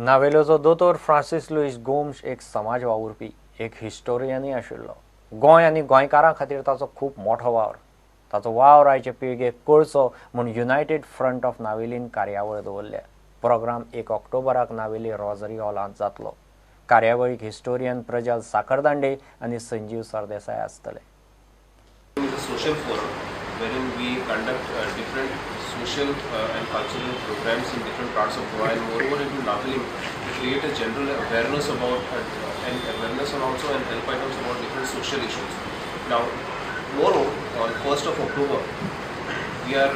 नावेलोचो दोतोर Francis Lewis Gomes एक समाज वावुरपी, एक हिस्टोरियनूय आशिल्लो. गोंय आनी गोंयकारां खातीर ताचो खूब मोठो वावर. ताचो वावर आयचे पिळगेक कळचो म्हूण युनायटेड फ्रंट ऑफ नावेलीन कार्यावळ दवरल्या. प्रोग्राम 1 ऑक्टोबराक नावेली रोझरी हॉलांत जातलो. कार्यावळीक हिस्टोरियन प्रज्वल साखरदांडे आनी संजीव सरदेसाय आसतले. Social forum wherein we conduct different social and cultural programs in different parts of Goa, and moreover into Naveli to create a general awareness about and awareness and also and help items about different social issues. Now, tomorrow on 1st of October, we have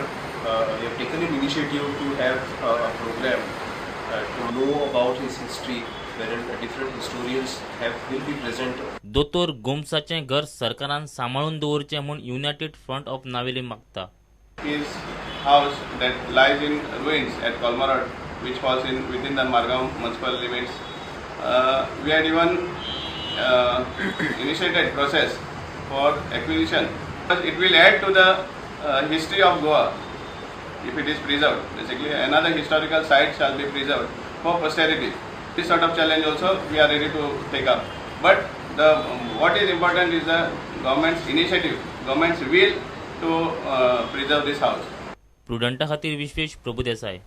taken an initiative to have a program to know about his history, wherein different historians will be present. दोतोर गोम्साचें घर सरकारान सांबाळून दवरचें म्हूण United front of Navelim मागता. His house that lies in ruins at Kolmarad, which falls within the Margam municipal limits. We had even initiated process for acquisition. It will add to the history of Goa if it is preserved. Basically, another historical site shall be preserved for posterity. This sort of challenge also we are ready to take up. But what is important is the government's initiative, government's will to preserve this house. प्रुडंटा खातीर विश्वेश प्रभुदेसाय.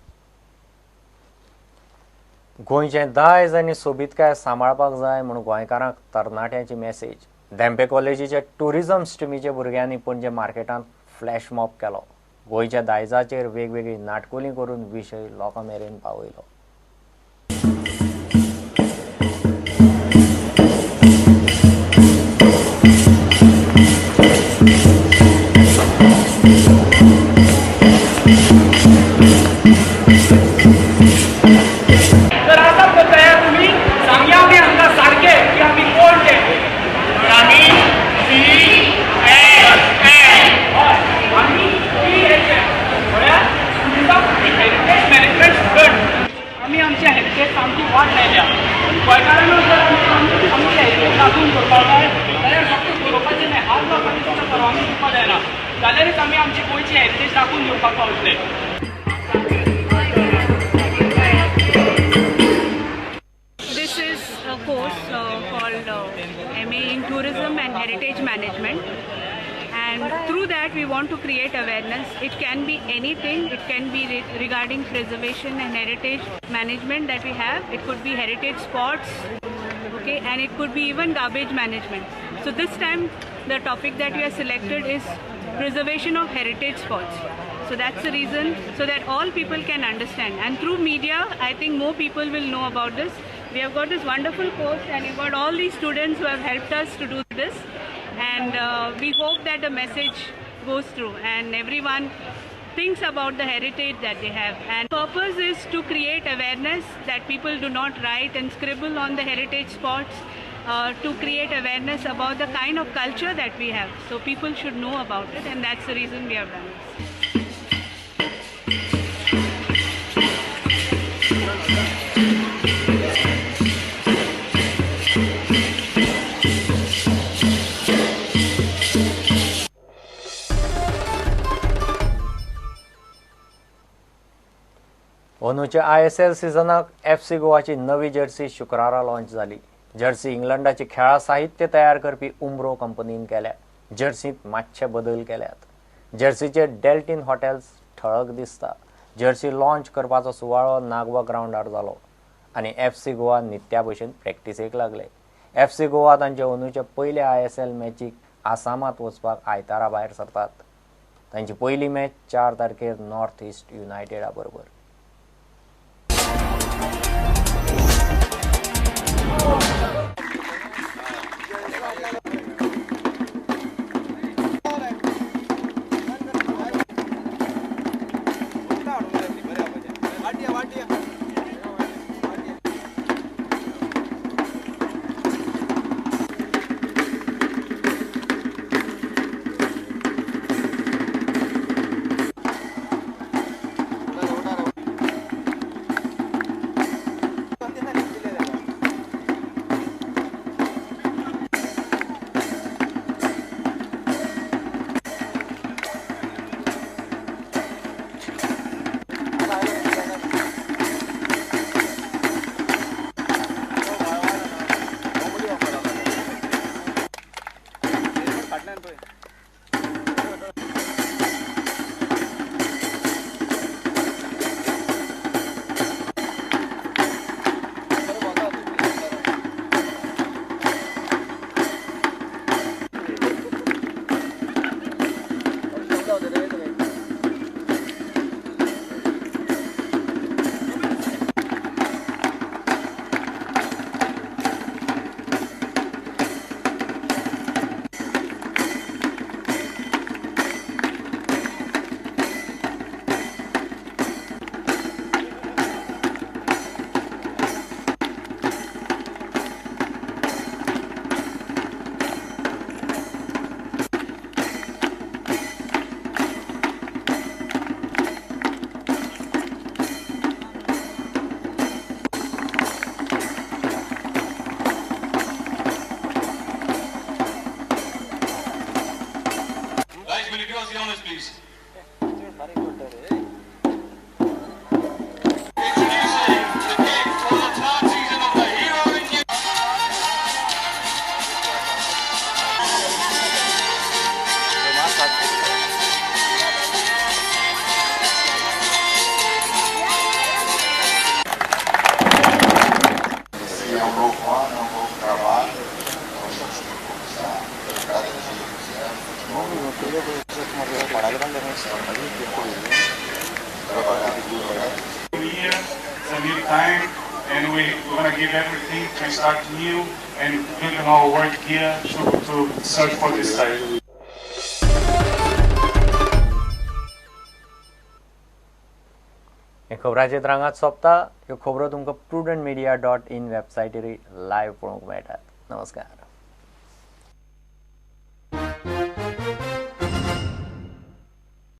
गोंयचें दायज आनी सोबीतकाय सांबाळपाक जाय म्हूण गोंयकारांक तरणाट्याची message. Dhempe कॉलेजीच्या tourism स्ट्रिमीच्या भुरग्यांनी पणजे मार्केटांत फ्लॅश मॉब केलो. गोंयच्या दायजाचेर वेगवेगळी नाटकुली करून विशय लोकां मेरेन पावयलो. This is a course called MA in Tourism and Heritage Management, and through that we want to create awareness. It can be anything. It can be regarding preservation and heritage management that we have. It could be heritage spots, okay, and it could be even garbage management. So this time the topic that we have selected is preservation of heritage spots. So that's the reason, so that all people can understand, and through media I think more people will know about this. We have got this wonderful course, and we've got all these students who have helped us to do this, and we hope that the message goes through and everyone thinks about the heritage that they have. And purpose is to create awareness, that people do not write and scribble on the heritage spots, to create awareness about the kind of culture that we have. So people should know about it, and that's the reason we have done this. अंदूच्या ISL सिजनाक FC गोवाची नवी jersey शुक्रारा launch जाली. Jersey इंग्लंडाची खेळा साहित्य तयार करपी उम्ब्रो कंपनीन केल्या. जर्सींत मातशे बदल केल्यात. जर्सीचे डेल्टिन हॉटेल्स ठळक दिसता. जर्सी लॉन्च करपाचो सुवाळो नागवा ग्राउंडार जालो आनी FC गोवा नित्या भशेन प्रॅक्टिसेक लागले. FC गोवा तांचे अंदूचे पयले ISL मॅचीक आसामांत वचपाक आयतारा भायर सरतात. तांची पयली मॅच 4 तारखेर नॉर्थ ईस्ट युनायटेडा बरोबर. It's a new time, and we want to give everything to start new and building our work here to search for this time. हे खबराचे तरंगात सोंपता ह्यो खबरो तुमकां prudentmedia.in वेबसायटीर लायव्ह पळोवंक मेळटात. नमस्कार.